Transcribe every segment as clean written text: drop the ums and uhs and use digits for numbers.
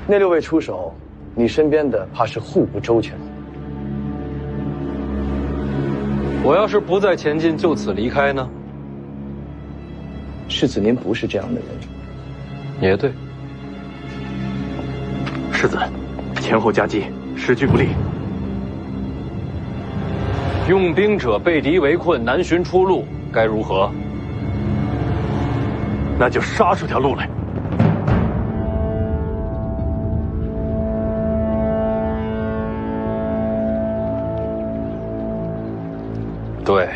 那6位出手，你身边的怕是互不周全。我要是不再前进，就此离开呢？世子，您不是这样的人。也对。世子，前后夹击，时局不利。用兵者被敌围困，难寻出路，该如何？那就杀出条路来。对，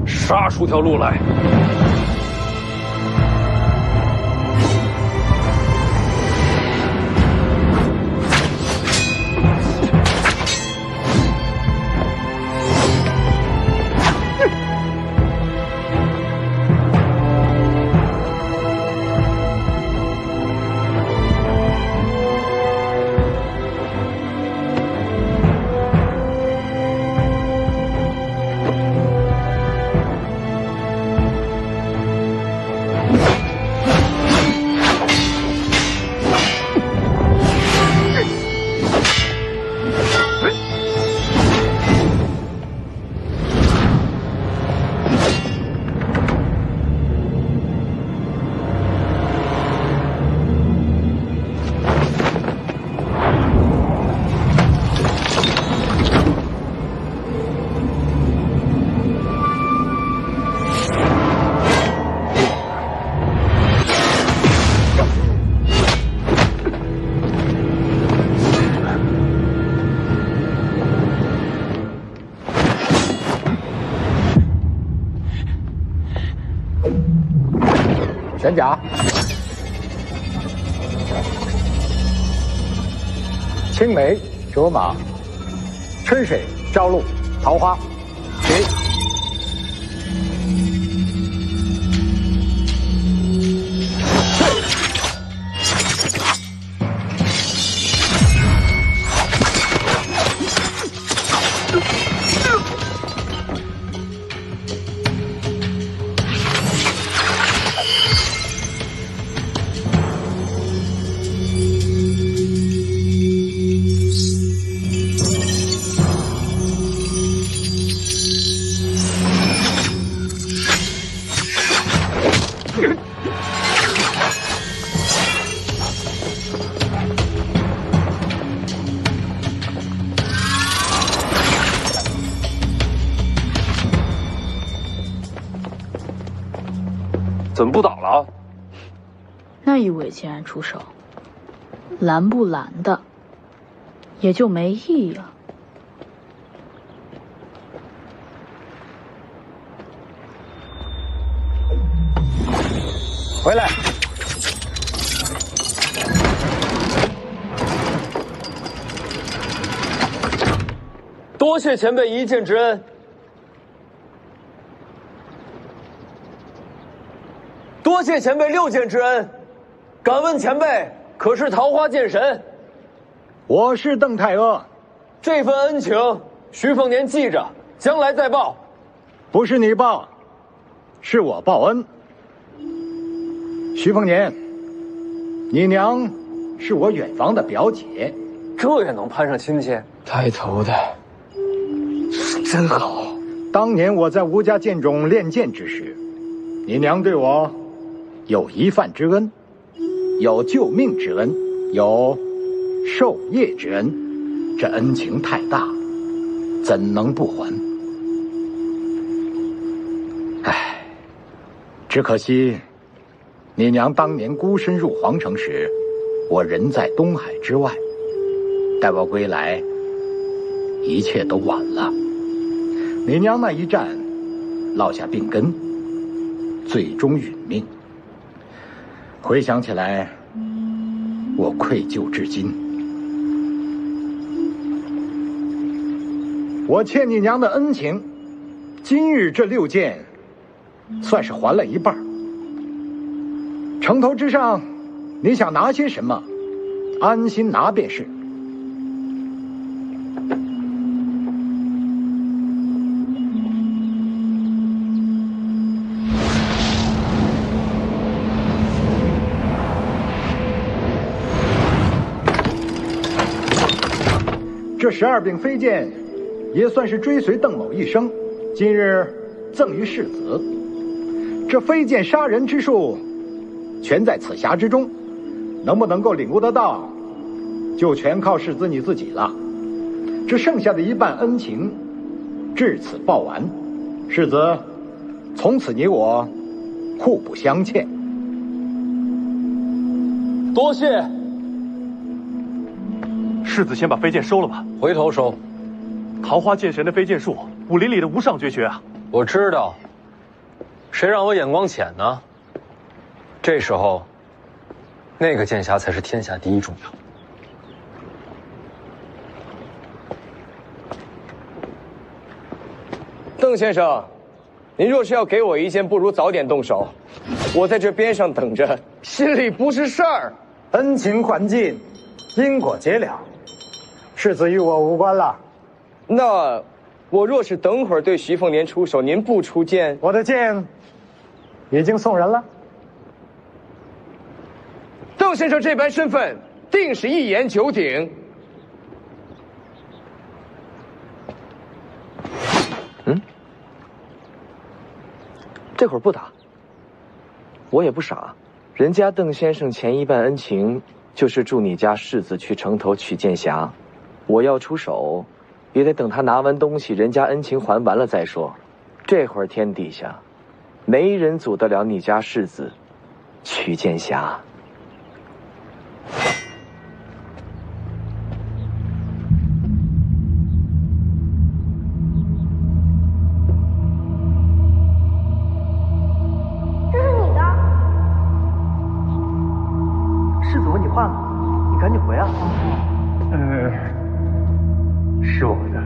杀出条路来。玄甲，青梅卓马，春水朝露，桃花，起。怎么不倒了？那一尾既然出手，拦不拦的也就没意义了。回来！多谢前辈一箭之恩。多谢前辈6箭之恩，敢问前辈可是桃花剑神？我是邓太阿，这份恩情，徐凤年记着，将来再报。不是你报，是我报恩。徐凤年，你娘是我远房的表姐，这也能攀上亲戚？带头的是真好。当年我在吴家剑中练剑之时，你娘对我有一饭之恩，有救命之恩，有授业之恩，这恩情太大，怎能不还？唉，只可惜你娘当年孤身入皇城时，我人在东海之外，待我归来，一切都晚了。你娘那一战落下病根，最终殒命。回想起来，我愧疚至今。我欠你娘的恩情，今日这6箭，算是还了一半。城头之上，你想拿些什么，安心拿便是。这12柄飞剑也算是追随邓某一生，今日赠于世子。这飞剑杀人之术，全在此匣之中，能不能够领悟得到，就全靠世子你自己了。这剩下的一半恩情，至此报完。世子，从此你我互不相欠。多谢。世子先把飞剑收了吧，回头收。桃花剑神的飞剑术，武林里的无上绝学啊！我知道，谁让我眼光浅呢？这时候，那个剑匣才是天下第一重要。邓先生，您若是要给我一剑，不如早点动手。我在这边上等着，心里不是事儿。恩情还尽，因果结了，世子与我无关了。那我若是等会儿对徐凤年出手，您不出剑，我的剑已经送人了。邓先生这般身份，定是一言九鼎。这会儿不打，我也不傻。人家邓先生前一半恩情，就是助你家世子去城头取剑匣。我要出手，也得等他拿完东西，人家恩情还完了再说。这会儿天底下，没人阻得了你家世子取剑匣。是我的。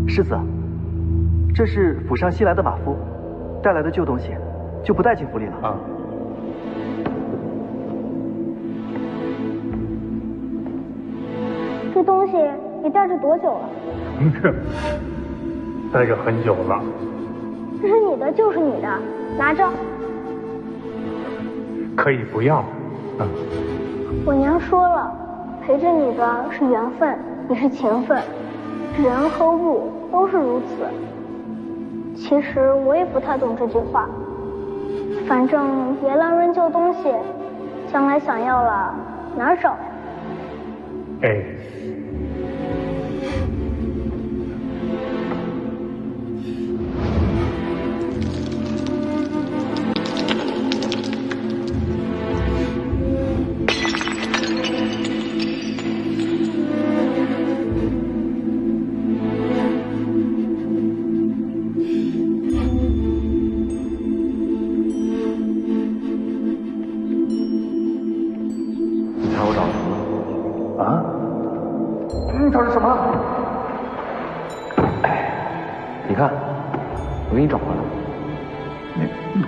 世子，这是府上新来的马夫带来的旧东西，就不带进府里了。啊。这东西你带着多久了？带着很久了。这是你的就是你的，拿着。可以不要。我娘说了，陪着你的是缘分，也是情分，人和物都是如此。其实我也不太懂这句话，反正别乱扔旧东西，将来想要了哪儿找呀？哎。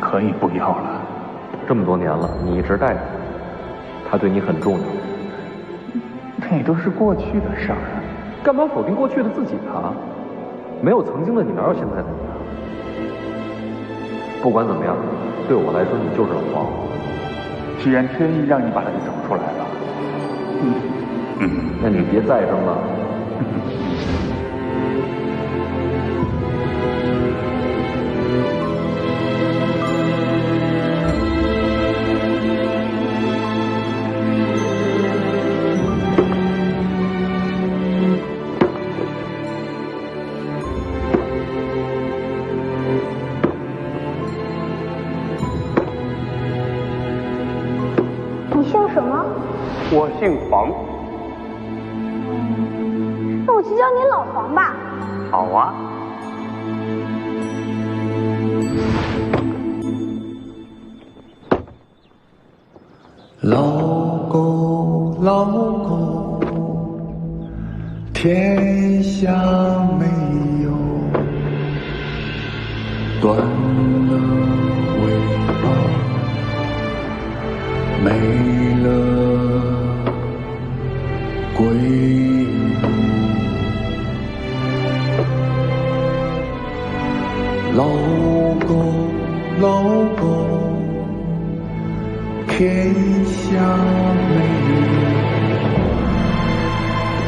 可以不要了。这么多年了，你一直带着他，对你很重要。那都是过去的事儿，干嘛否定过去的自己啊？没有曾经的你，哪有现在的你啊？不管怎么样，对我来说，你就是老黄。既然天意让你把他给找出来了，那你别再扔了。我姓黄。那我就叫你老黄吧。好啊。老狗，老狗，天下没有断了尾巴，没了归路。老狗，老狗，天下没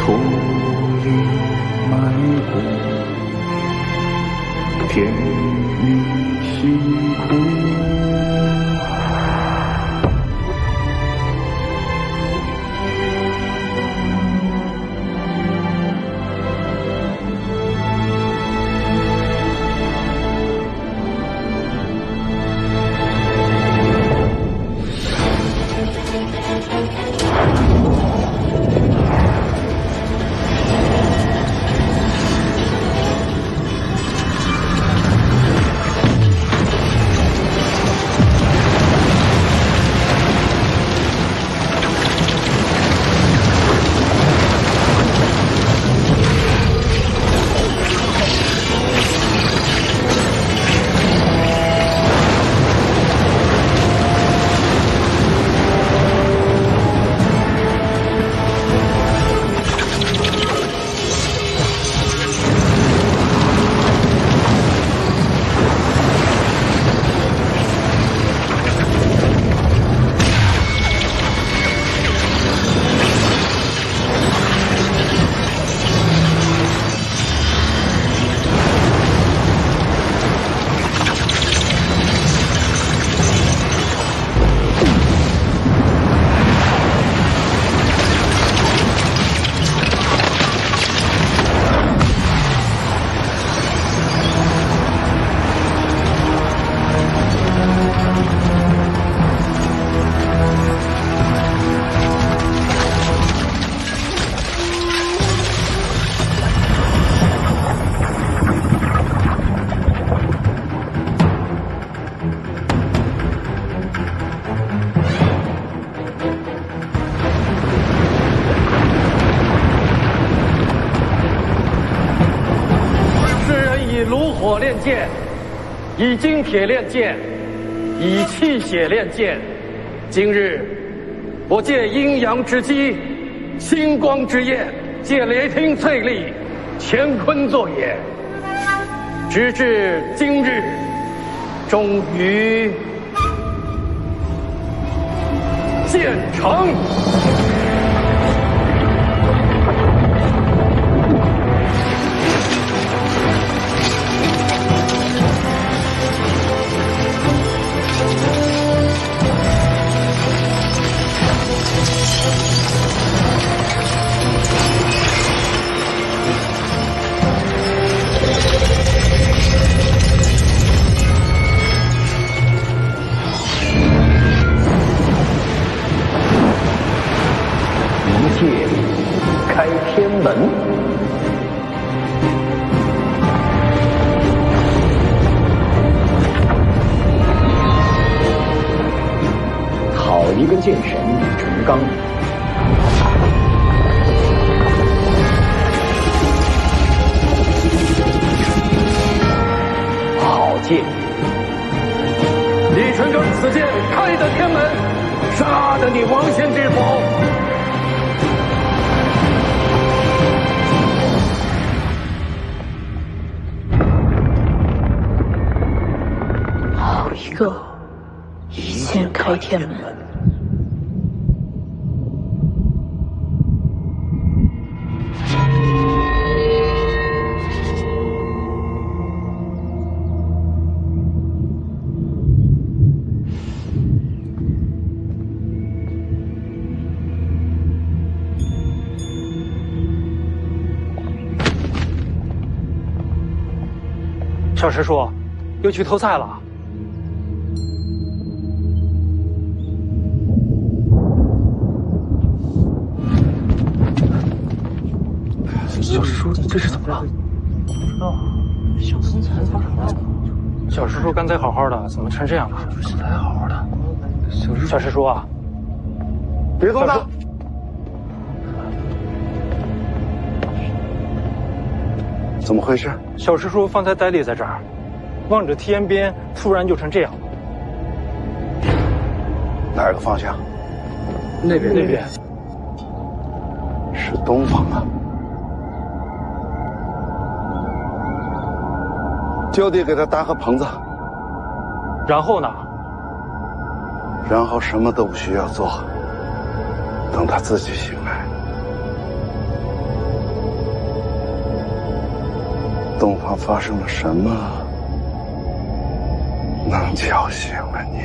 有火里埋骨，天里辛苦。剑，以金铁炼剑，以气血炼剑。今日，我借阴阳之机，星光之焰，借雷霆淬砺，乾坤作也。直至今日，终于建成。开天门，好一个剑神李成刚！好剑！李成刚此剑开得天门，杀得你王仙之否？一个一剑开天门。小师叔，又去偷菜了。小师叔，这是怎么了？不知道。小师叔刚才好好的，怎么成这样了？现在还好好的。小师叔啊，别动了！怎么回事？小师叔方才呆立在这儿，望着天边，突然就成这样了。哪个方向？那边。是东方啊。就地给他搭个棚子。然后呢？然后什么都不需要做，等他自己醒来。东皇发生了什么，能叫醒了你？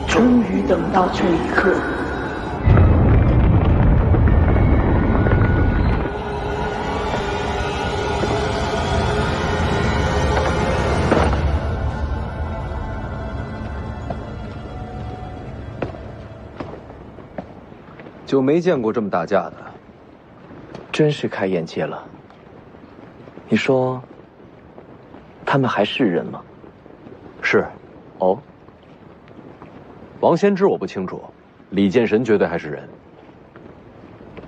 终于等到这一刻。就没见过这么打架的，真是开眼界了。你说，他们还是人吗？是。哦。王先知我不清楚，李剑神绝对还是人。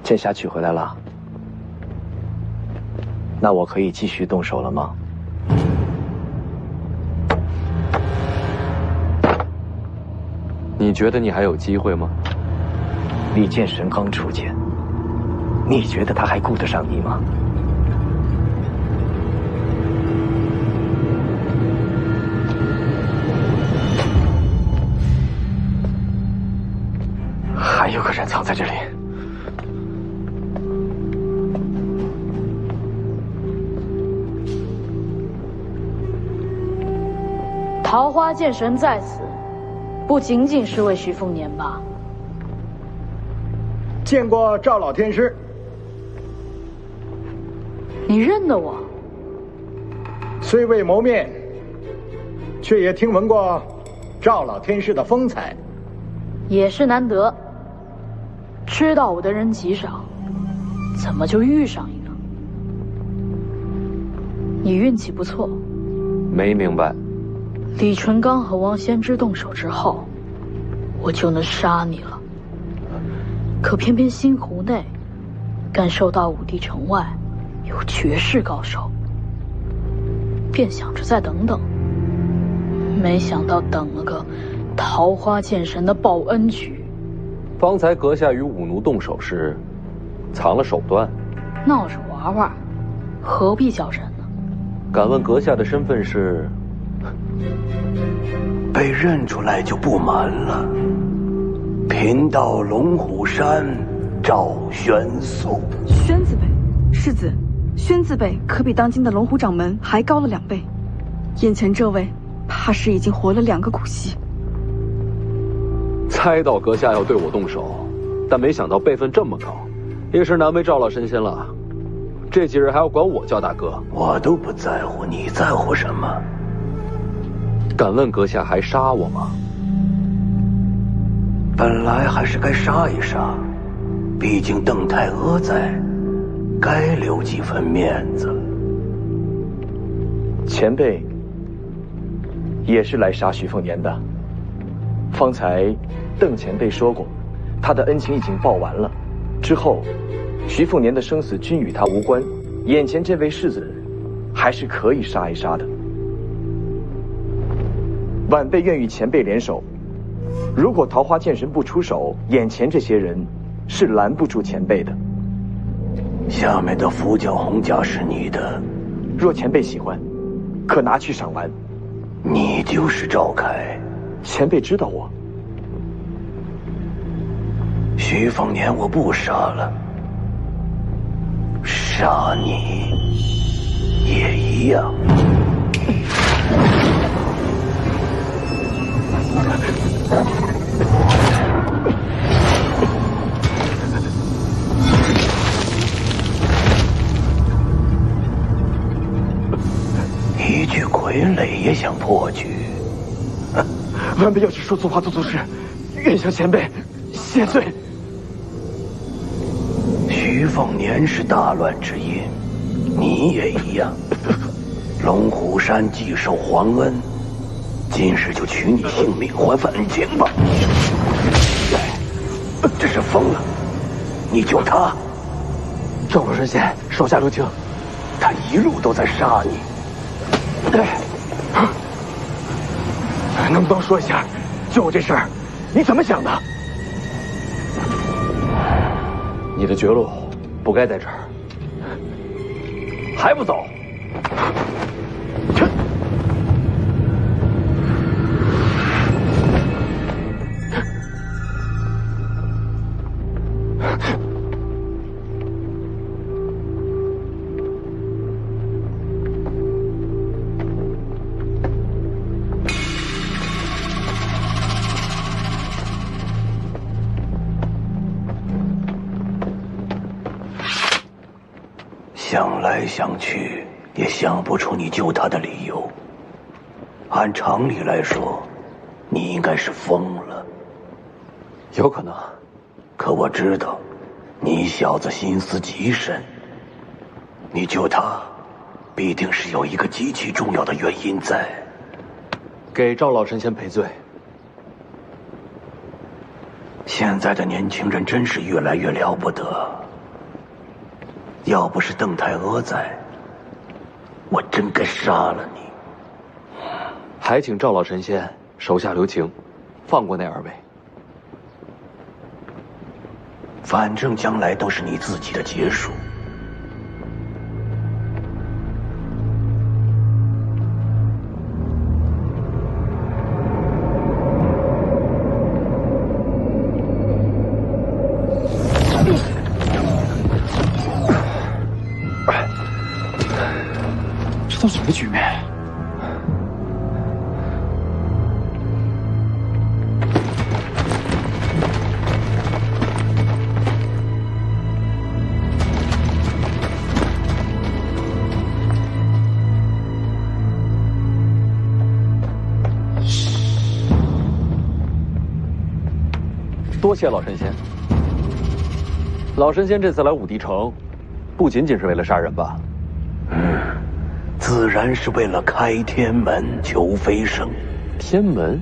剑侠取回来了，那我可以继续动手了吗？你觉得你还有机会吗？李剑神刚出剑，你觉得他还顾得上你吗？还有个人藏在这里。桃花剑神在此，不仅仅是为徐凤年吧？见过赵老天师。你认得我？虽未谋面，却也听闻过赵老天师的风采。也是难得。知道我的人极少，怎么就遇上一个？你运气不错。没明白。李淳刚和王先知动手之后，我就能杀你了。可偏偏新湖内，感受到武帝城外有绝世高手，便想着再等等。没想到等了个桃花剑神的报恩局。方才阁下与武奴动手时，藏了手段，闹着玩玩，何必较真呢？敢问阁下的身份是？被认出来就不瞒了。贫道龙虎山赵玄素。宣字辈，世子，宣字辈可比当今的龙虎掌门还高了2倍。眼前这位，怕是已经活了2个古稀。猜到阁下要对我动手，但没想到辈分这么高，也是难为赵老神仙了。这几日还要管我叫大哥，我都不在乎，你在乎什么？敢问阁下还杀我吗？本来还是该杀一杀，毕竟邓太阿在，该留几分面子。前辈也是来杀徐凤年的。方才邓前辈说过，他的恩情已经报完了，之后徐凤年的生死均与他无关，眼前这位世子还是可以杀一杀的。晚辈愿与前辈联手，如果桃花剑神不出手，眼前这些人是拦不住前辈的。下面的符角红甲是你的，若前辈喜欢，可拿去赏玩。你就是赵凯。前辈知道我。徐凤年我不杀了，杀你也一样。一具傀儡也想破局？晚辈要是说错话做错事，愿向前辈谢罪。徐凤年是大乱之因，你也一样。龙虎山既受皇恩，今日就取你性命还份恩情吧。这是疯了，你救他，赵老神仙，手下留情，他一路都在杀你。能不能说一下，就我这事儿，你怎么想的？你的绝路不该在这儿，还不走？想来想去，也想不出你救他的理由。按常理来说，你应该是疯了。有可能，可我知道，你小子心思极深。你救他，必定是有一个极其重要的原因在。给赵老神仙赔罪。现在的年轻人真是越来越了不得。要不是邓太阿在，我真该杀了你。还请赵老神仙手下留情，放过那二位。反正将来都是你自己的结束。这都什么局面？多谢老神仙。老神仙这次来武帝城，不仅仅是为了杀人吧？自然是为了开天门求飞升。天门，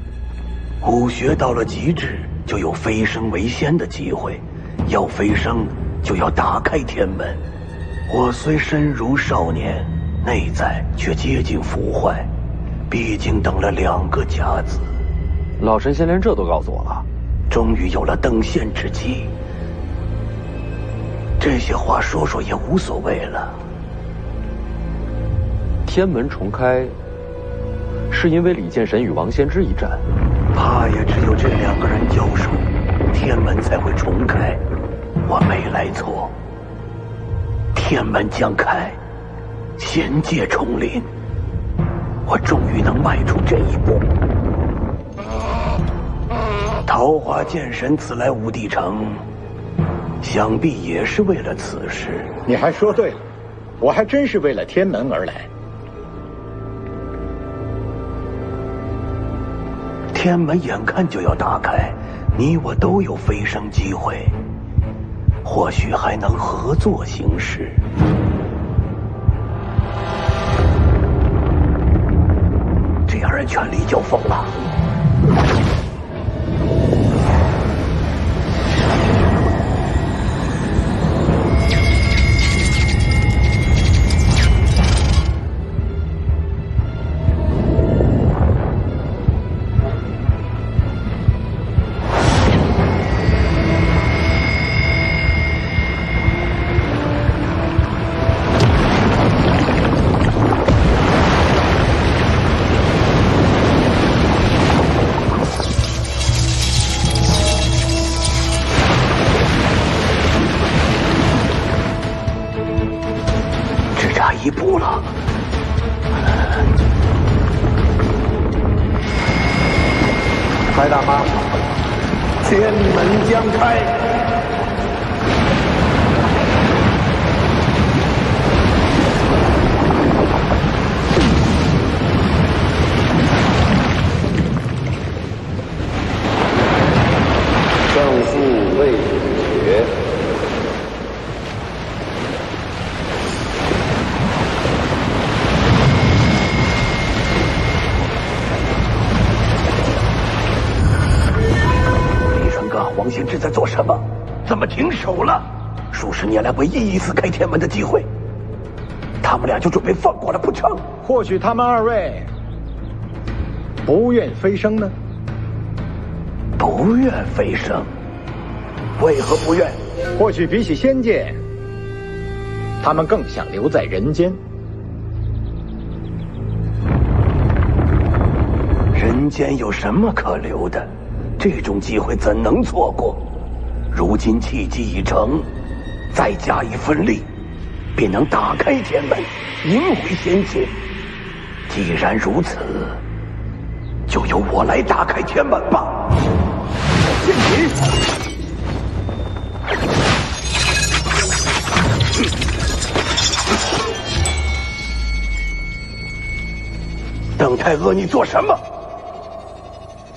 武学到了极致，就有飞升为仙的机会。要飞升，就要打开天门。我虽身如少年，内在却接近腐坏，毕竟等了2个甲子。老神仙连这都告诉我了。终于有了登仙之机。这些话说说也无所谓了。天门重开，是因为李剑神与王先知一战，怕也只有这2个人交手，天门才会重开。我没来错，天门将开，仙界重临，我终于能迈出这一步。桃花剑神此来武帝城，想必也是为了此事。你还说对了，我还真是为了天门而来。天门眼看就要打开，你我都有飞升机会，或许还能合作行事。这2人全力交锋了。白大妈，天门将开。胜负未决。王先知在做什么？怎么停手了？数十年来唯一一次开天门的机会，他们俩就准备放过了不成？或许他们二位不愿飞升呢？不愿飞升？为何不愿？或许比起仙界，他们更想留在人间。人间有什么可留的？这种机会怎能错过？如今契机已成，再加一份力，便能打开天门，迎回仙界。既然如此，就由我来打开天门吧。剑戟！邓太阿，你做什么？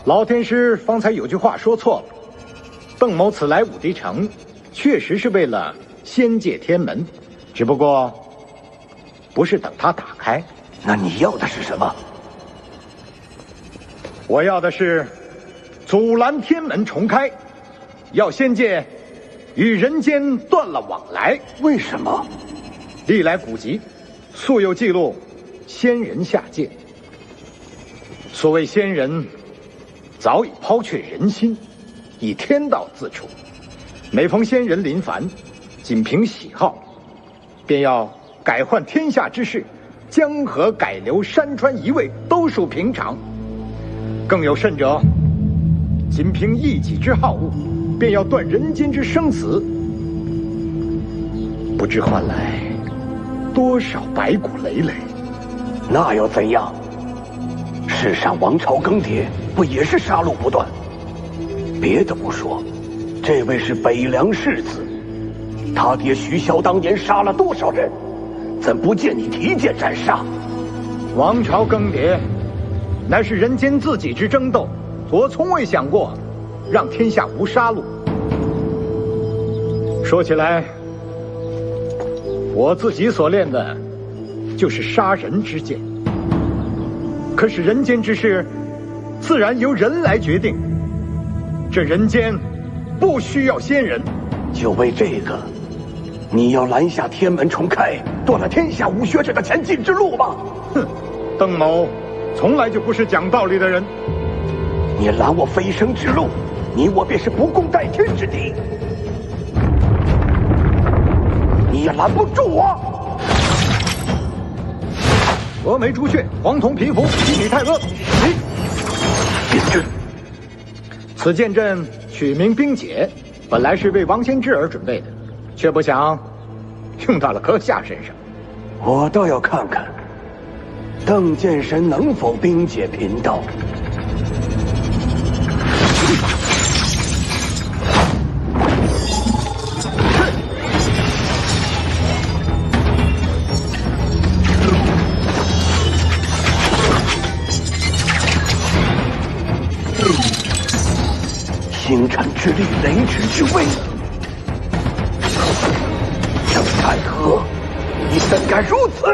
老天师方才有句话说错了，邓某此来武帝城，确实是为了仙界天门，只不过不是等他打开。那你要的是什么？我要的是阻拦天门重开，要仙界与人间断了往来。为什么？历来古籍素有记录，仙人下界。所谓仙人，早已抛却人心，以天道自处。每逢仙人临凡，仅凭喜好，便要改换天下之事，江河改流，山川移位，都属平常。更有甚者，仅凭一己之好恶，便要断人间之生死，不知换来多少白骨累累。那又怎样？世上王朝更迭，不也是杀戮不断？别的不说，这位是北凉世子，他爹徐骁当年杀了多少人，怎不见你提剑斩杀？王朝更迭，乃是人间自己之争斗，我从未想过让天下无杀戮。说起来，我自己所练的就是杀人之剑。可是人间之事，自然由人来决定。这人间不需要仙人，就为这个，你要拦下天门重开，断了天下武学者的前进之路吗？哼，邓某从来就不是讲道理的人。你拦我飞升之路，你我便是不共戴天之敌。你也拦不住我。峨眉朱雀，黄铜皮肤，吉米泰阿。此剑阵取名冰解，本来是为王仙芝而准备的，却不想用到了阁下身上。我倒要看看邓剑神能否冰解贫道。星辰之力，雷池之威。邓太阿，你怎敢如此？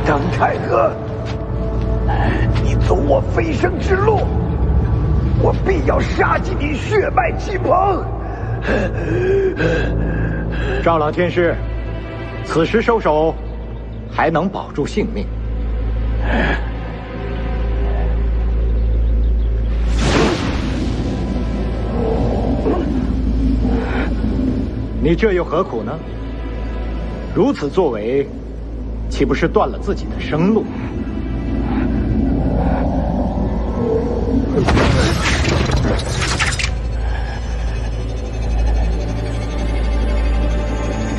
邓太阿，你走我飞升之路，我必要杀尽你血脉亲朋。赵老天师，此时收手还能保住性命。你这又何苦呢？如此作为，岂不是断了自己的生路？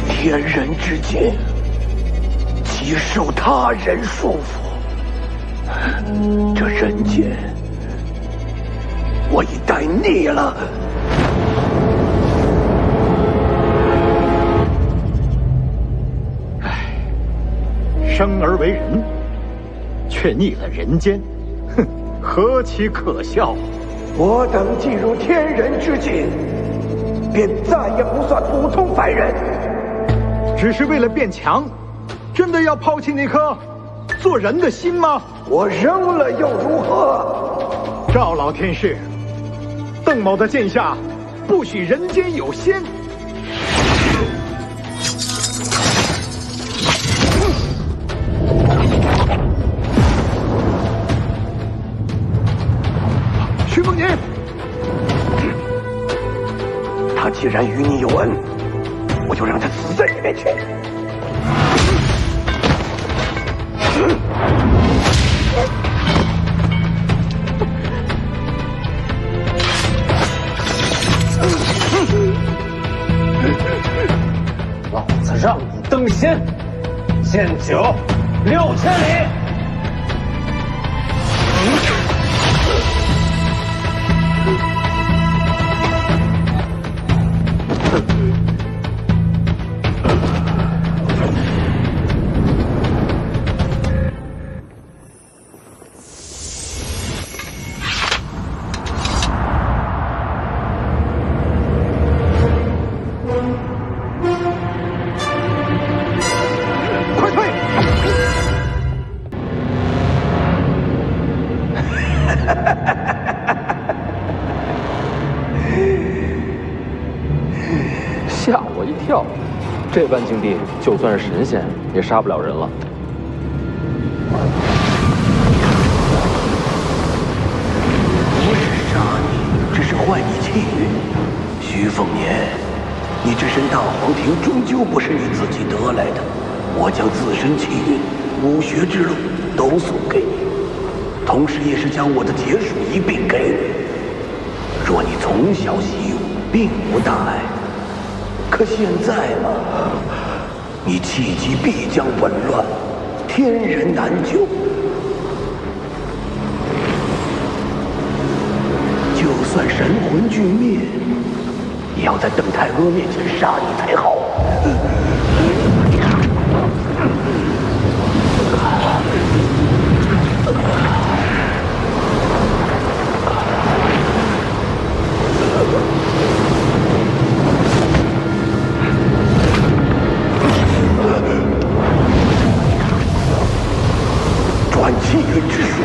天人之间，岂受他人束缚？这人间，我已待腻了。生而为人，却逆了人间，哼，何其可笑！我等进入天人之境，便再也不算普通凡人。只是为了变强，真的要抛弃那颗做人的心吗？我扔了又如何？赵老天师，邓某的剑下不许人间有仙。徐凤年，他既然与你有恩，我就让他死在你面前。老子让你登仙，限酒6000里。吓我一跳，这般境地，就算是神仙也杀不了人了。不是杀你，只是坏你气运。徐凤年，你这身大黄庭终究不是你自己得来的，我将自身气运、武学之路都送给你，同时也是将我的劫数一并给你。若你从小习武，并无大碍。可现在嘛，你气机必将紊乱，天人难救。就算神魂俱灭，也要在邓太阿面前杀你才好。转气运之术，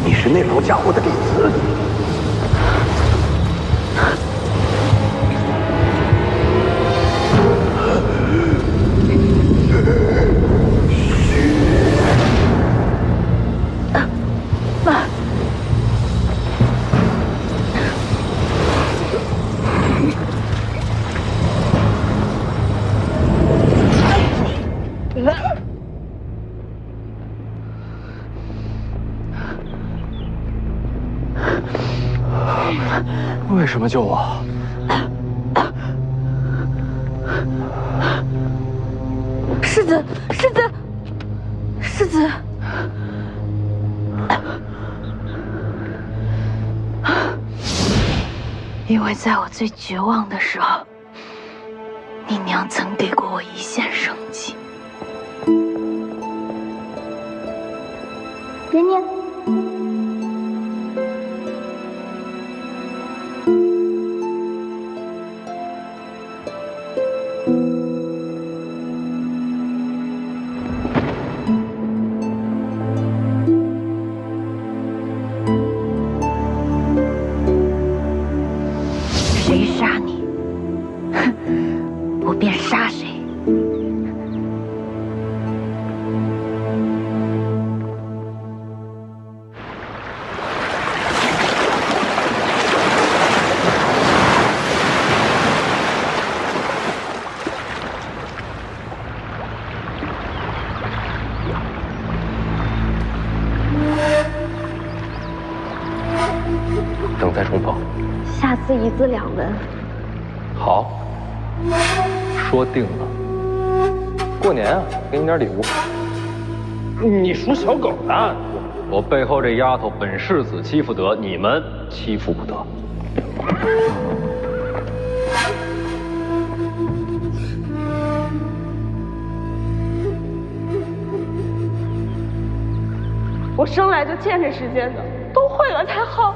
你是那老家伙的弟子？为什么救我？世子，世子，世子！因为在我最绝望的时候，你娘曾给过我一线生机。娘娘。谁杀你，哼，我便杀谁。子2文。好，说定了。过年啊，给你点礼物。你属小狗的。我背后这丫头本世子欺负得，你们欺负不得。我生来就欠这世间的，都会了才好。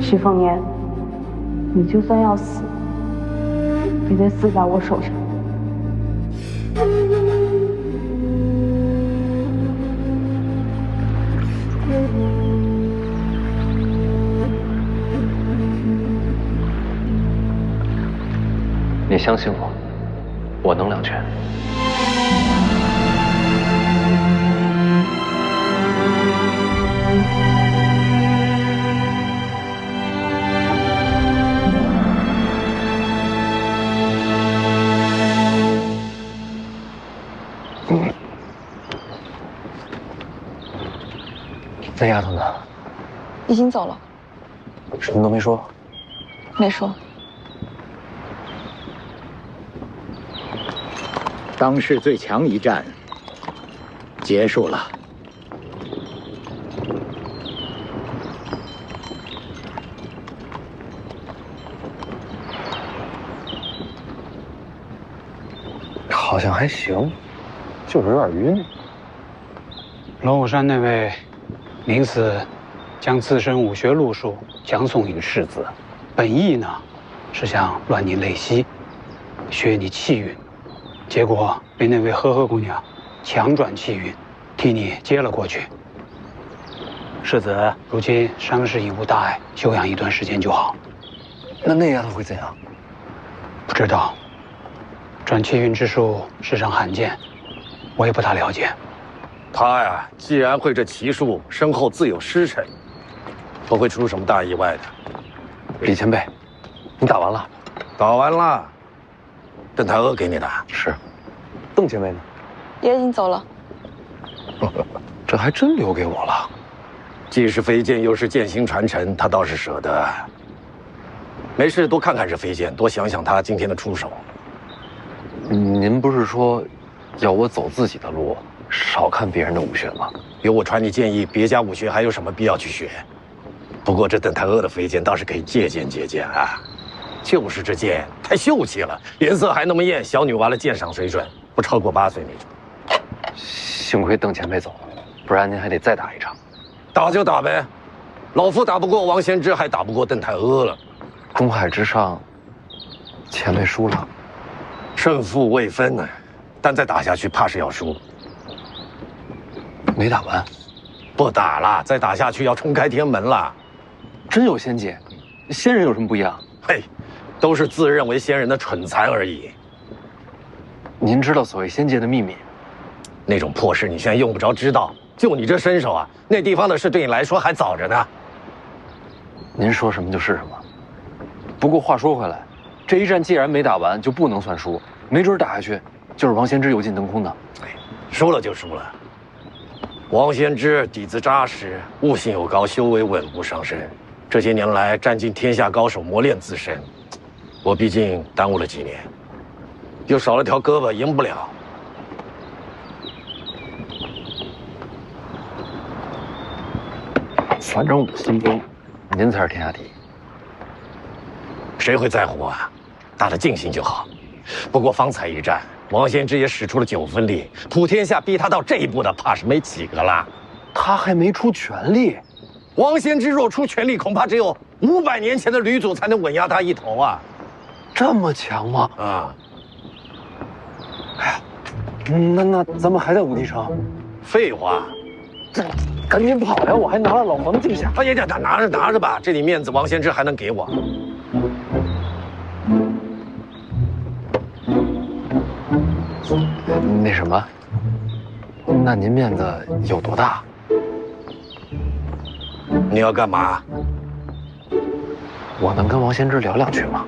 石凤年，你就算要死，也得死在我手上。你相信我，我能2全。那丫头呢？已经走了。什么都没说？没说。当世最强一战结束了。好像还行，就是有点晕。龙虎山那位临死将自身武学路数讲诵于世子，本意呢是想乱你泪息，削你气运，结果被那位呵呵姑娘强转气运，替你接了过去。世子如今伤势已无大碍，休养一段时间就好。那丫头会怎样？不知道，转气运之术世上罕见，我也不大了解。他呀，既然会这奇术，身后自有师承，不会出什么大意外的。李前辈，你打完了？打完了。邓太阿给你的。是。邓前辈呢？也已经走了。这还真留给我了。既是飞剑，又是剑心传承，他倒是舍得。没事，多看看这飞剑，多想想他今天的出手。您不是说要我走自己的路？少看别人的武学吗？有我传你建议，别家武学还有什么必要去学？不过这邓太阿的飞剑倒是可以借鉴借鉴啊。就是这剑太秀气了，颜色还那么艳，小女娃的鉴赏水准不超过8岁那种。幸亏邓前辈走了，不然您还得再打一场。打就打呗，老夫打不过王仙芝，还打不过邓太阿了。东海之上，前辈输了，胜负未分呢，但再打下去怕是要输。没打完，不打了，再打下去要冲开天门了。真有仙界，仙人有什么不一样？嘿，都是自认为仙人的蠢材而已。您知道所谓仙界的秘密？那种破事你现在用不着知道，就你这身手啊，那地方的事对你来说还早着呢。您说什么就是什么。不过话说回来，这一战既然没打完，就不能算输，没准打下去就是王仙芝油尽灯空的。哎，输了就输了。王仙芝底子扎实，悟性又高，修为稳步上升。这些年来占尽天下高手磨练自身，我毕竟耽误了几年，又少了条胳膊，赢不了。反正我心中，您才是天下第一。谁会在乎啊？打得尽兴就好。不过方才一战，王仙芝也使出了9分力，普天下逼他到这一步的，怕是没几个了。他还没出全力。王仙芝若出全力，恐怕只有500年前的吕祖才能稳压他一头啊！这么强吗？啊！哎呀，那咱们还在武帝城？废话，赶紧跑呀！我还拿了老黄镜匣。哎呀，拿着吧，这点面子王仙芝还能给我？那什么，那您面子有多大？你要干嘛？我能跟王先知聊两句吗？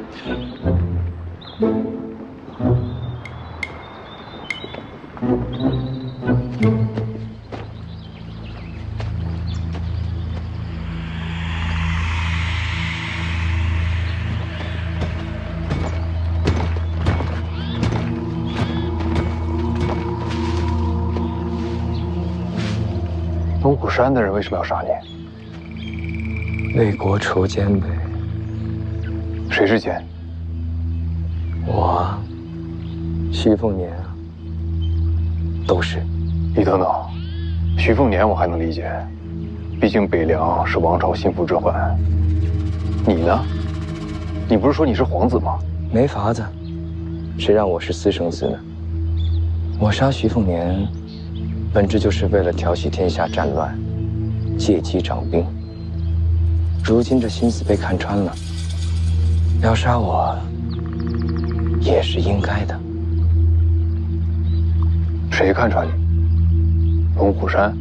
龙虎山的人为什么要杀你？为国除奸呗。谁是奸？我，徐凤年啊，都是。你等等，徐凤年我还能理解，毕竟北凉是王朝心腹之患。你呢？你不是说你是皇子吗？没法子，谁让我是私生子呢？我杀徐凤年，本质就是为了调戏天下战乱，借机长兵。如今这心思被看穿了，要杀我也是应该的。谁看穿你？龙虎山？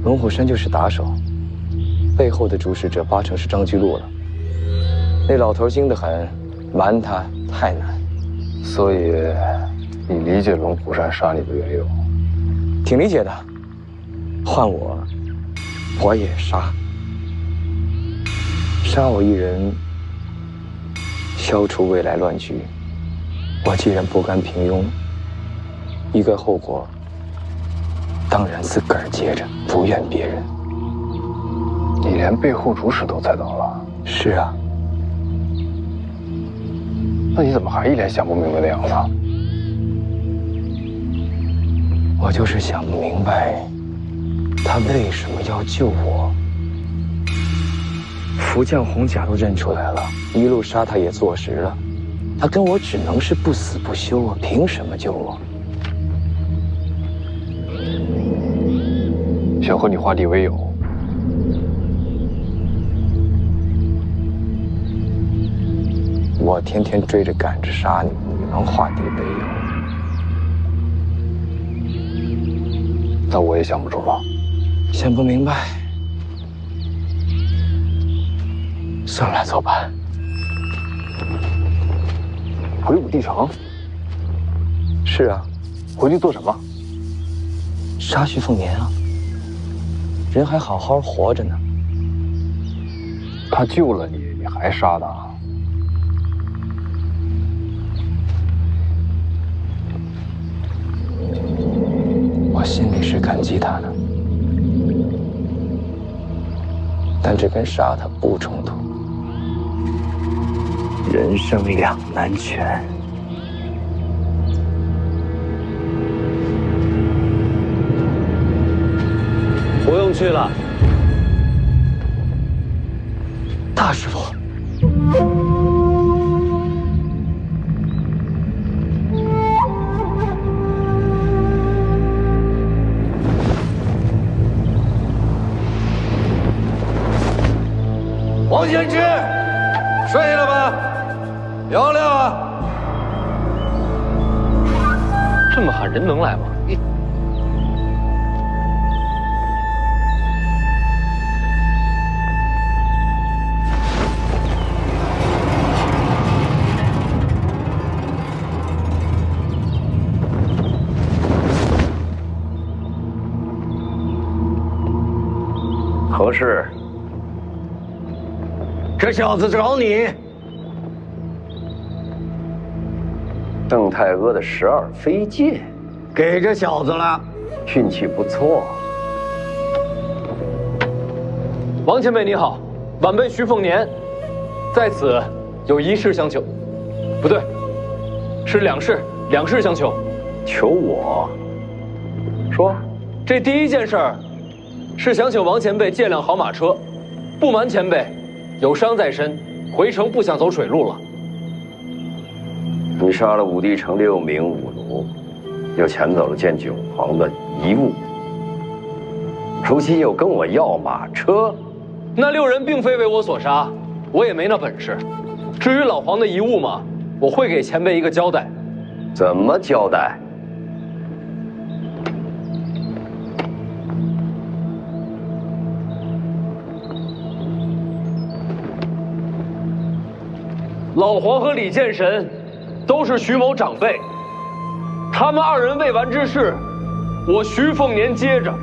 龙虎山就是打手，背后的主使者八成是张居禄了。那老头精得很，瞒他太难。所以，你理解龙虎山杀你的缘由？挺理解的。换我，我也杀。杀我一人，消除未来乱局。我既然不甘平庸，一个后果，当然自个儿接着，不怨别人。你连背后主使都猜到了？是啊。那你怎么还一脸想不明白的样子？我就是想不明白，他为什么要救我。福将红甲都认出来了，一路杀他也坐实了，他跟我只能是不死不休啊！凭什么救我？想和你化敌为友。我天天追着赶着杀你，你能化敌为友？那我也想不出了。想不明白，算了，走吧。回武帝城？是啊。回去做什么？杀徐凤年啊！人还好好活着呢。他救了你，你还杀他？我心里是感激他的，但这跟杀他不冲突。人生两难全。不用去了。大师傅。王先知，睡了吧？聊聊啊。这么喊人能来吗？何事？这小子找你。邓太阿的12飞剑，给这小子了，运气不错。王前辈你好，晚辈徐凤年，在此有一事相求。不对，是两事相求。求我？说。这第一件事儿，是想请王前辈借辆好马车。不瞒前辈，有伤在身，回城不想走水路了。你杀了武帝城6名武奴，又抢走了见九皇的遗物，如今又跟我要马车。那6人并非为我所杀，我也没那本事。至于老皇的遗物嘛，我会给前辈一个交代。怎么交代？老黄和李剑神都是徐某长辈，他们二人未完之事，我徐凤年接着。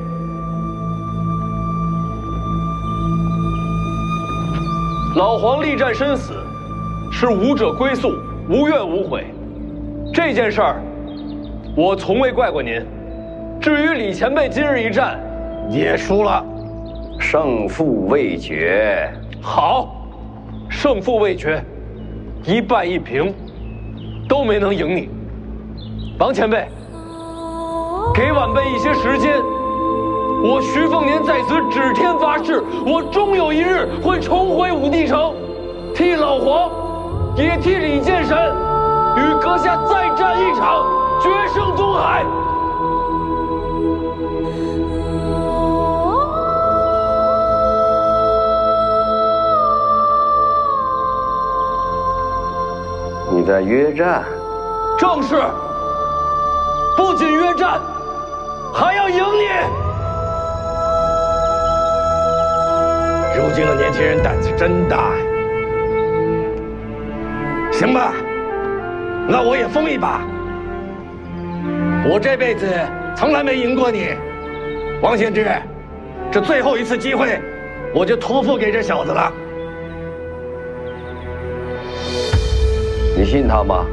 老黄力战身死，是武者归宿，无怨无悔。这件事儿，我从未怪过您。至于李前辈今日一战，也输了，胜负未决。好，胜负未决，1败1平，都没能赢你。王前辈，给晚辈一些时间，我徐凤年在此指天发誓，我终有一日会重回武帝城，替老黄，也替李剑神，与阁下再战一场，决胜东海。你在约战？正是。不仅约战，还要赢你。如今的年轻人胆子真大呀！行吧，那我也疯一把。我这辈子从来没赢过你，王献之，这最后一次机会，我就托付给这小子了。你信他吗？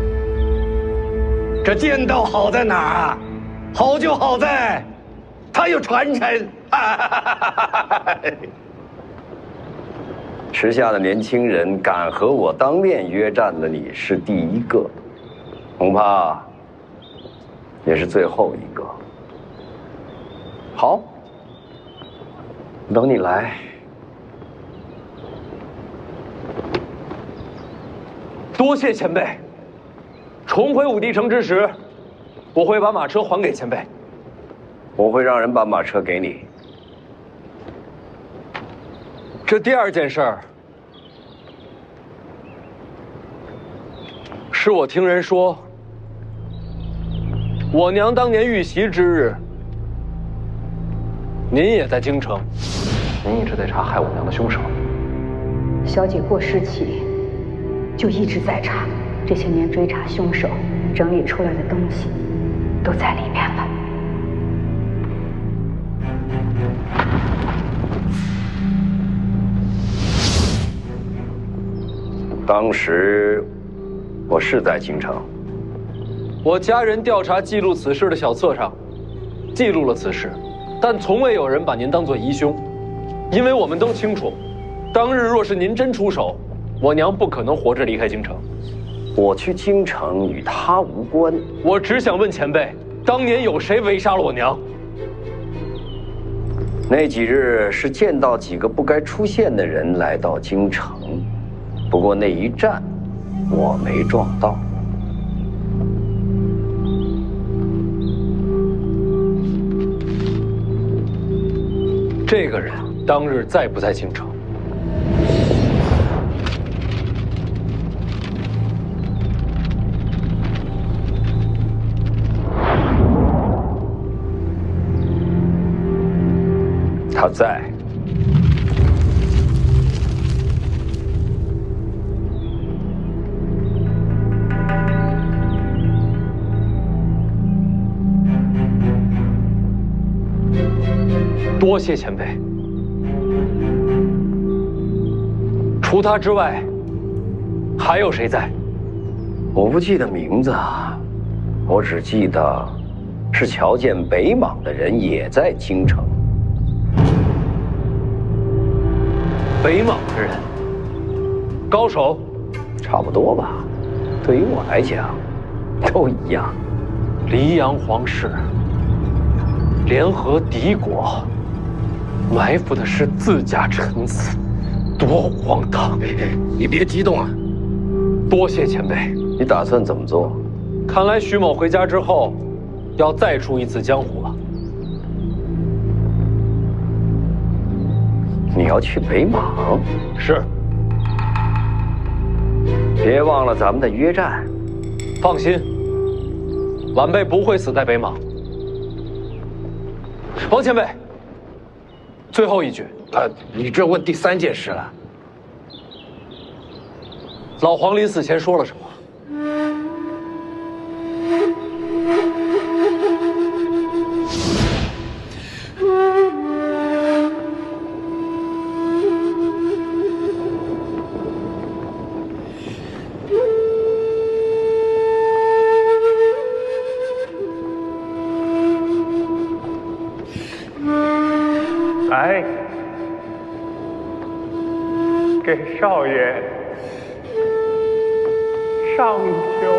这剑道好在哪儿啊？好就好在，它有传承。时下的年轻人敢和我当面约战的，你是第一个，恐怕也是最后一个。好，等你来。多谢前辈。重回武帝城之时，我会把马车还给前辈。我会让人把马车给你。这第二件事儿，是我听人说，我娘当年遇袭之日，您也在京城，您一直在查害我娘的凶手。小姐过世起，就一直在查。这些年追查凶手，整理出来的东西都在里面了。当时我是在京城，我家人调查记录此事的小册上记录了此事，但从未有人把您当作疑凶，因为我们都清楚，当日若是您真出手，我娘不可能活着离开京城。我去京城与他无关。我只想问前辈，当年有谁围杀了我娘？那几日是见到几个不该出现的人来到京城，不过那一战我没撞到。这个人当日在不在京城？他在。多谢前辈。除他之外，还有谁在？我不记得名字啊，我只记得是瞧见北莽的人也在京城。北莽的人，高手，差不多吧。对于我来讲，都一样。黎阳皇室联合敌国，埋伏的是自家臣子，多荒唐！你别激动啊！多谢前辈。你打算怎么做？看来徐某回家之后，要再出一次江湖了。你要去北莽？是。别忘了咱们的约战。放心，晚辈不会死在北莽。王前辈，最后一句。你这问第三件事了。老黄临死前说了什么？来，给少爷上酒。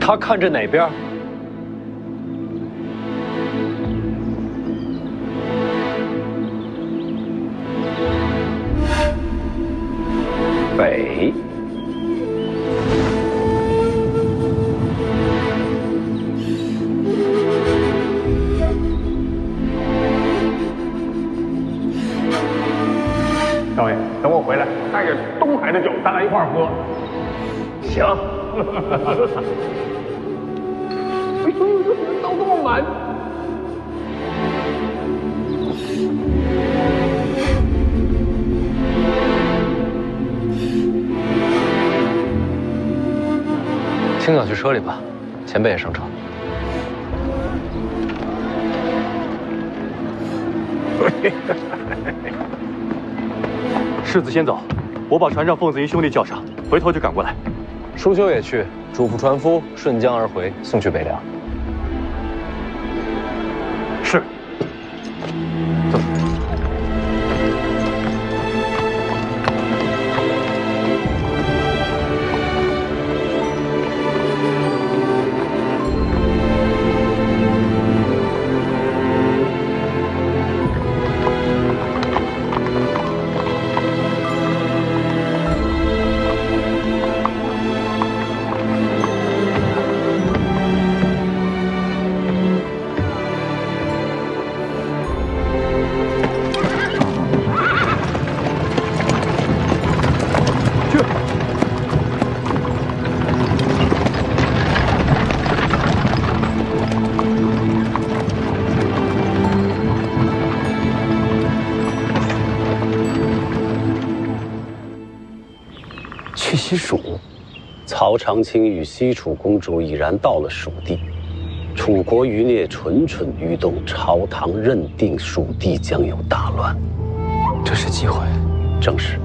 他看着哪边？北。少爷，等我回来，带着东海的酒，咱俩一块儿喝。行。都这么满。青鸟去车里吧，前辈也上车。世子先走，我把船上凤子云兄弟叫上，回头就赶过来。舒修也去，嘱咐船夫顺江而回，送去北凉。是。走。西蜀，曹长卿与西楚公主已然到了蜀地，楚国余孽蠢蠢欲动，朝堂认定蜀地将有大乱。这是机会。正是，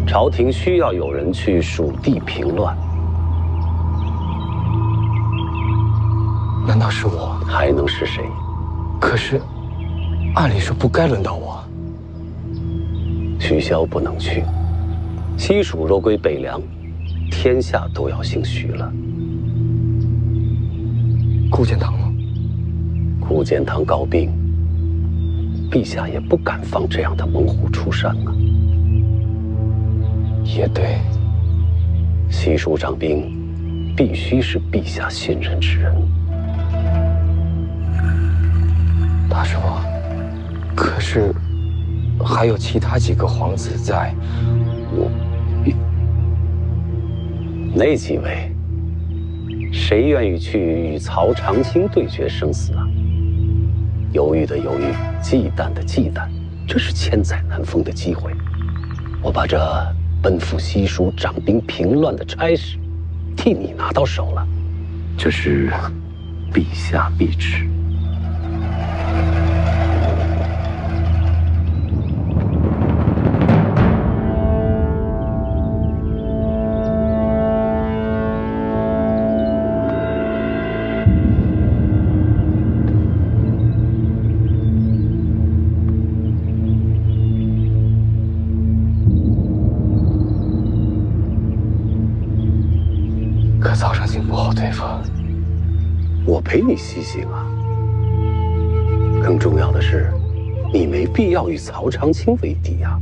朝廷需要有人去蜀地平乱。难道是我？还能是谁？可是，按理说不该轮到我。许萧不能去。西蜀若归北凉，天下都要姓许了。顾建堂呢？顾建堂告病，陛下也不敢放这样的猛虎出山啊。也对，西蜀掌兵必须是陛下信任之人。大叔，可是还有其他几个皇子在，那几位，谁愿意去与曹长卿对决生死啊？犹豫的犹豫，忌惮的忌惮，这是千载难逢的机会。我把这奔赴西蜀掌兵平乱的差事，替你拿到手了，这是陛下必知。曹长卿不好对付，我陪你西行啊。更重要的是，你没必要与曹长卿为敌啊。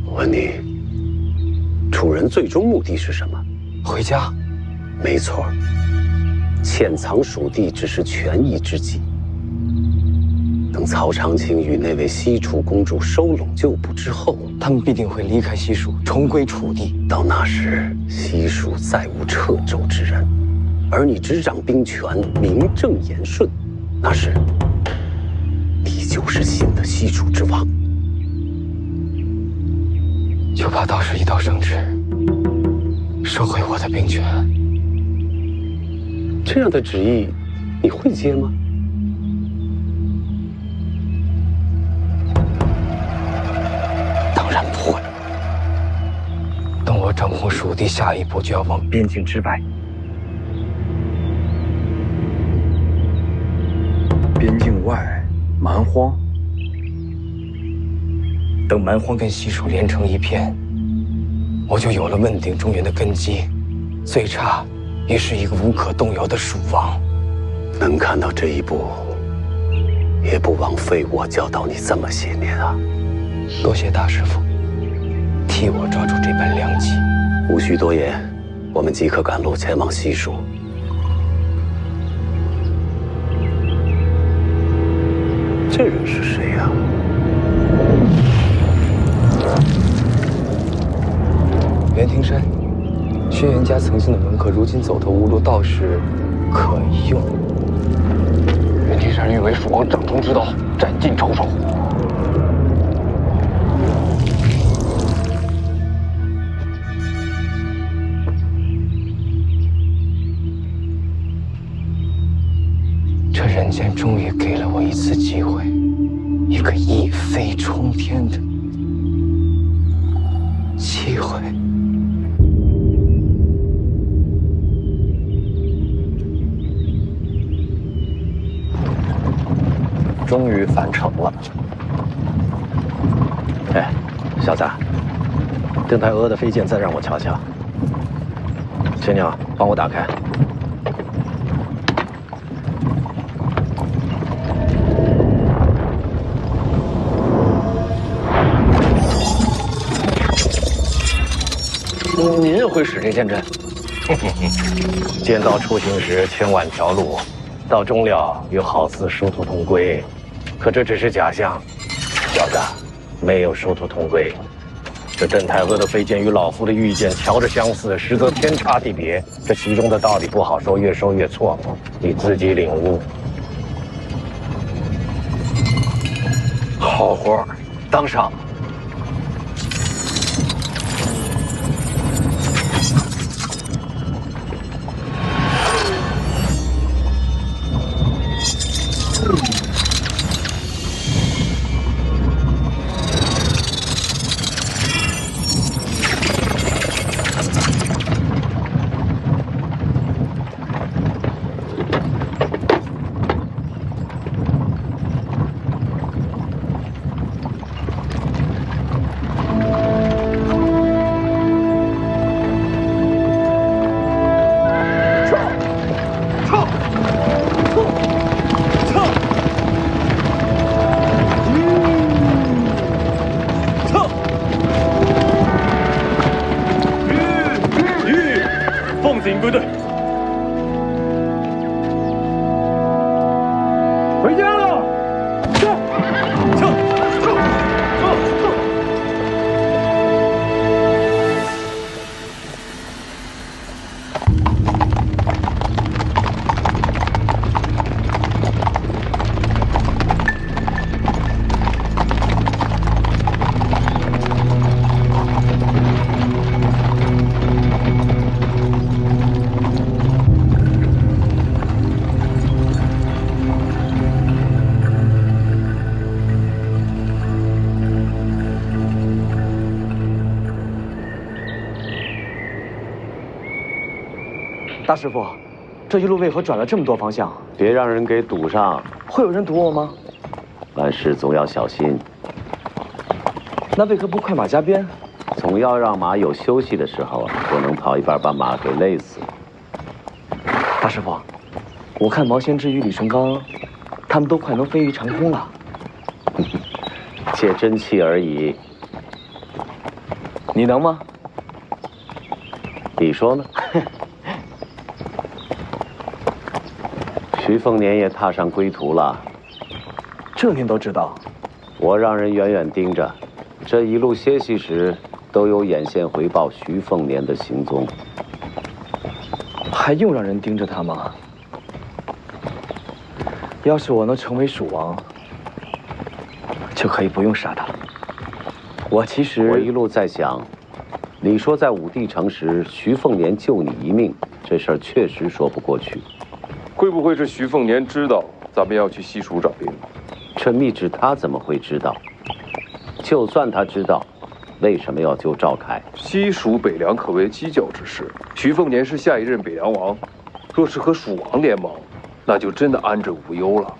我问你，楚人最终目的是什么？回家。没错，潜藏蜀地只是权宜之计。等曹长青与那位西楚公主收拢旧部之后，他们必定会离开西蜀，重归楚地。到那时，西蜀再无掣肘之人，而你执掌兵权，名正言顺，那时你就是新的西楚之王。就怕到时一道圣旨，收回我的兵权。这样的旨意，你会接吗？当然不会。等我掌控蜀地，下一步就要往边境之外。边境外，蛮荒。等蛮荒跟西蜀连成一片，我就有了问鼎中原的根基，最差也是一个无可动摇的蜀王。能看到这一步，也不枉费我教导你这么些年啊！多谢大师父，替我抓住这般良机。无需多言，我们即刻赶路前往西蜀。这人是谁呀？袁庭山，轩辕家曾经的门客，如今走投无路，倒是可用。袁庭山欲为蜀王掌中之刀，斩尽仇手。这人间终于给了我一次机会，一个一飞冲天的机会。终于返程了。哎，小子，邓太阿的飞剑再让我瞧瞧。青鸟，帮我打开。您也会使这剑阵？剑道出行时千万条路，到终了又好似殊途同归。可这只是假象，小子，没有殊途同归。这邓太阿的飞剑与老夫的御剑瞧着相似，实则天差地别。这其中的道理不好说，越说越错，你自己领悟。好活，当上。大师傅，这一路为何转了这么多方向？别让人给堵上。会有人堵我吗？办事总要小心。那为何不快马加鞭？总要让马有休息的时候啊，不能跑一半把马给累死。大师傅，我看毛先知与李成刚，他们都快能飞于长空了。借真气而已。你能吗？你说呢？徐凤年也踏上归途了，这您都知道？我让人远远盯着，这一路歇息时都有眼线回报徐凤年的行踪。还用让人盯着他吗？要是我能成为蜀王，就可以不用杀他了。我一路在想，你说在武帝城时，徐凤年救你一命，这事儿确实说不过去。会不会是徐凤年知道咱们要去西蜀找兵？这密旨他怎么会知道？就算他知道，为什么要救赵凯？西蜀北凉可谓犄角之势，徐凤年是下一任北凉王，若是和蜀王联盟，那就真的安枕无忧了。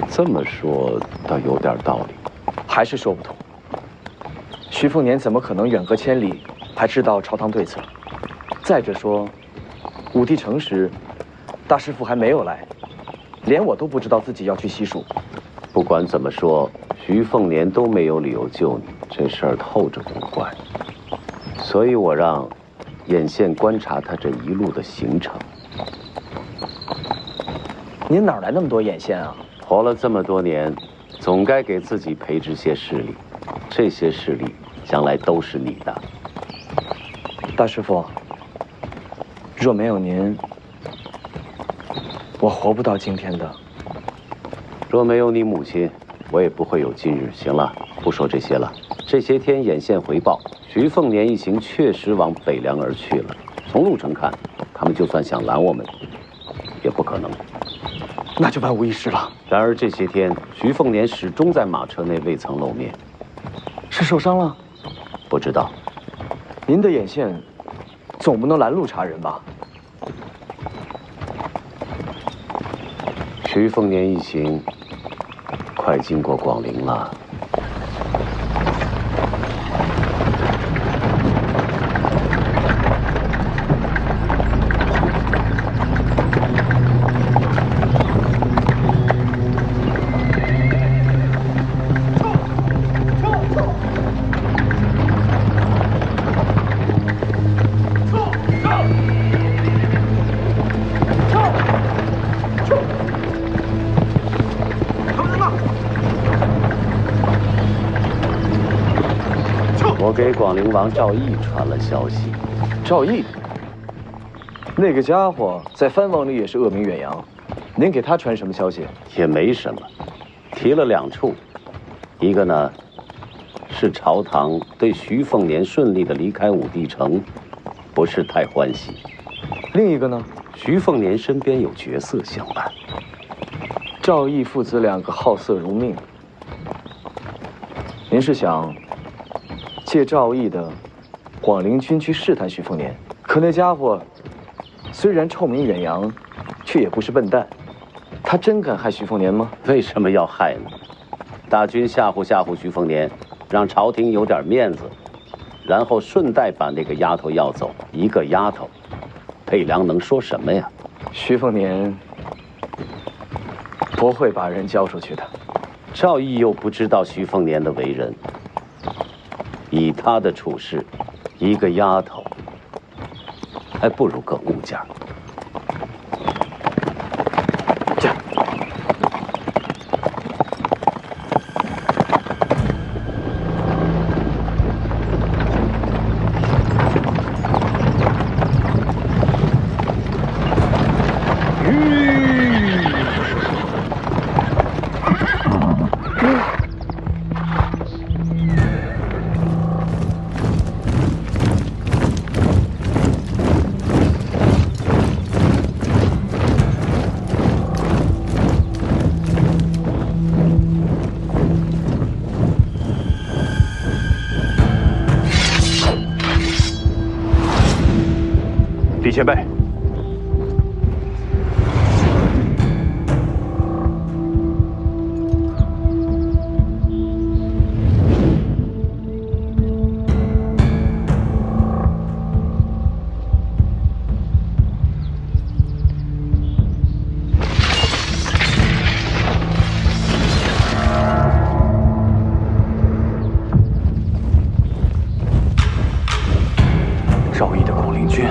这么说倒有点道理，还是说不通。徐凤年怎么可能远隔千里还知道朝堂对策？再者说，武帝城时，大师傅还没有来，连我都不知道自己要去西蜀。不管怎么说，徐凤年都没有理由救你，这事儿透着古怪。所以我让眼线观察他这一路的行程。您哪来那么多眼线啊？活了这么多年，总该给自己培植些势力，这些势力将来都是你的。大师傅，若没有您，我活不到今天的。若没有你母亲，我也不会有今日。行了，不说这些了。这些天眼线回报，徐凤年一行确实往北凉而去了。从路程看，他们就算想拦我们，也不可能。那就万无一失了。然而这些天，徐凤年始终在马车内未曾露面。是受伤了？不知道。您的眼线总不能拦路查人吧？徐凤年一行快经过广陵了。我给广陵王赵毅传了消息。赵毅，那个家伙在藩王里也是恶名远扬，您给他传什么消息？也没什么，提了2处，一个呢是朝堂对徐凤年顺利的离开武帝城不是太欢喜，另一个呢，徐凤年身边有绝色相伴。赵毅父子2个好色如命，您是想借赵毅的广陵军去试探徐凤年？可那家伙虽然臭名远扬，却也不是笨蛋。他真敢害徐凤年吗？为什么要害呢？大军吓唬吓唬徐凤年，让朝廷有点面子，然后顺带把那个丫头要走。一个丫头，北凉能说什么呀？徐凤年不会把人交出去的。赵毅又不知道徐凤年的为人，以他的处事，一个丫头还不如个物件。李前辈，赵毅的广陵军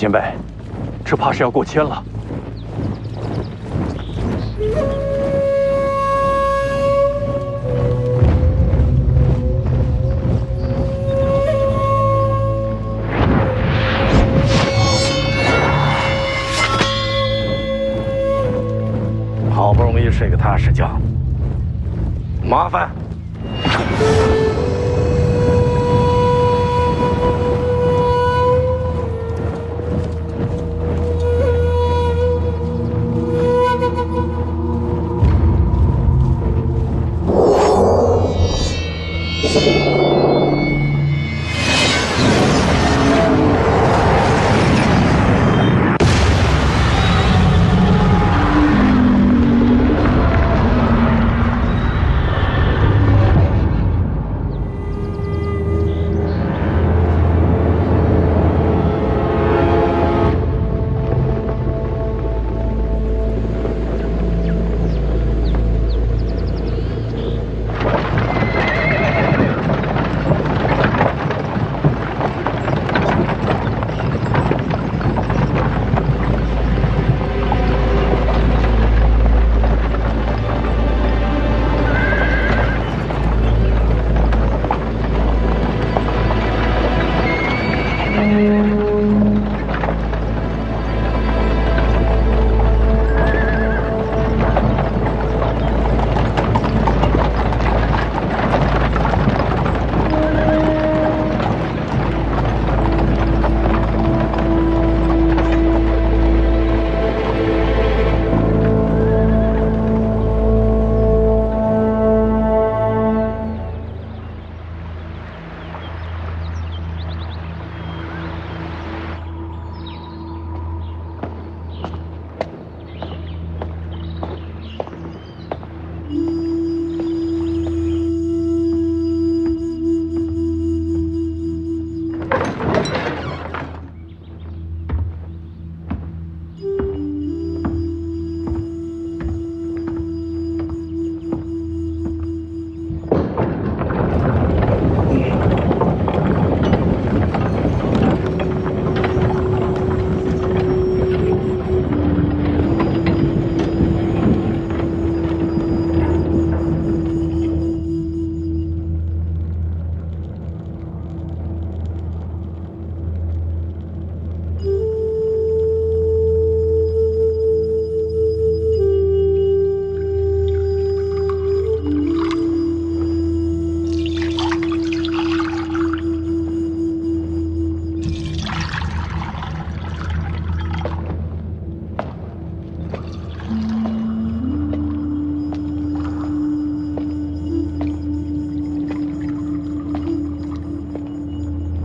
先辈，这怕是要过千了。好不容易睡个踏实觉，麻烦。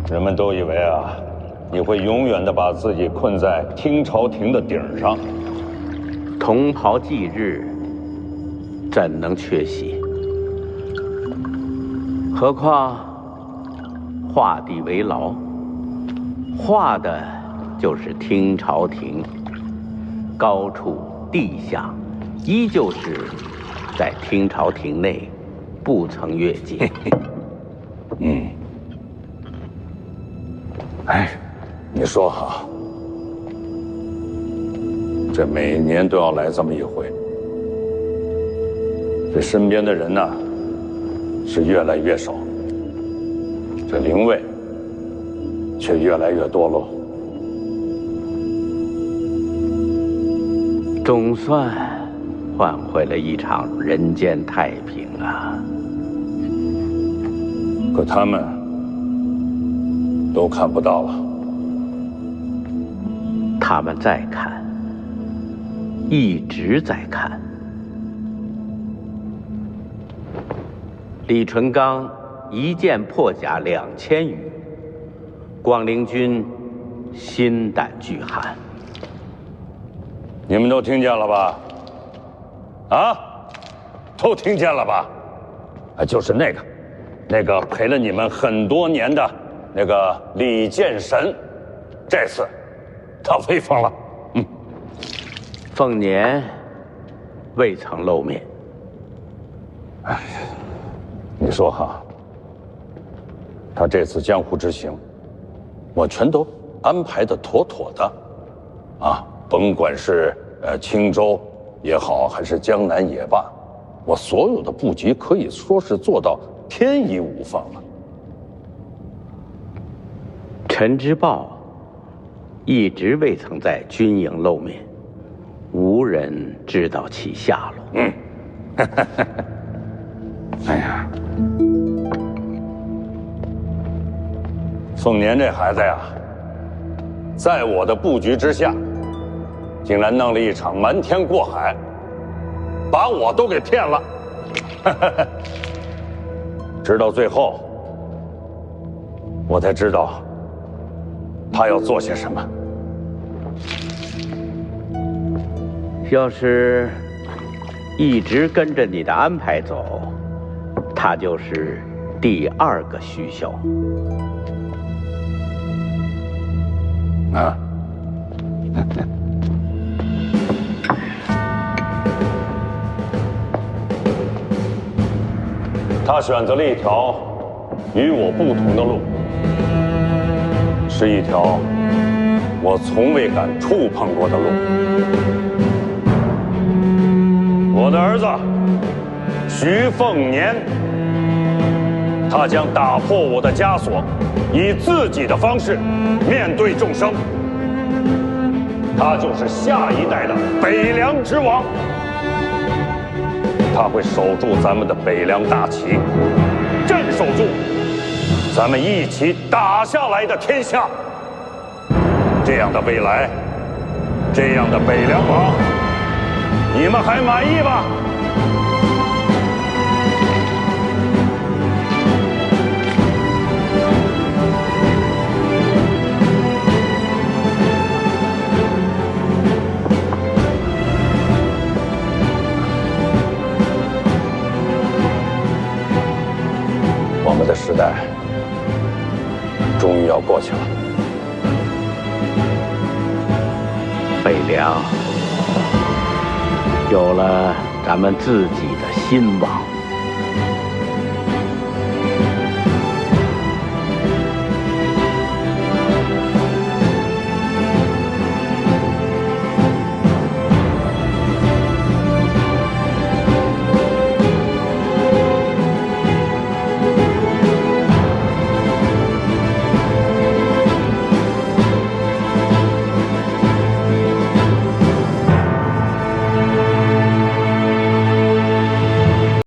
人们都以为啊，你会永远的把自己困在听朝廷的顶上。同袍忌日，怎能缺席？何况画地为牢，画的就是听朝廷，高处地下，依旧是在听朝廷内，不曾越界。嗯。哎，你说哈，这每年都要来这么一回，这身边的人呢，是越来越少，这灵位却越来越多喽。总算换回了一场人间太平啊！可他们都看不到了。他们在看，一直在看。李淳罡一剑破甲2000余，广陵军心胆俱寒。你们都听见了吧？啊，都听见了吧？啊，就是那个陪了你们很多年的那个李剑神，这次他威风了。凤年未曾露面。哎呀，你说哈，他这次江湖之行，我全都安排的妥妥的，啊，甭管是青州也好，还是江南也罢，我所有的布局可以说是做到天衣无缝了。陈之豹一直未曾在军营露面，无人知道其下落。嗯，哎呀，凤年这孩子呀，在我的布局之下，竟然弄了一场瞒天过海，把我都给骗了。直到最后，我才知道他要做些什么。要是一直跟着你的安排走，他就是第二个徐骁。啊，他选择了一条与我不同的路，是一条我从未敢触碰过的路。我的儿子徐凤年，他将打破我的枷锁，以自己的方式面对众生。他就是下一代的北凉之王，他会守住咱们的北凉大旗，镇守住咱们一起打下来的天下。这样的未来，这样的北凉王，你们还满意吗？我们的时代终于要过去了。北凉有了咱们自己的新王。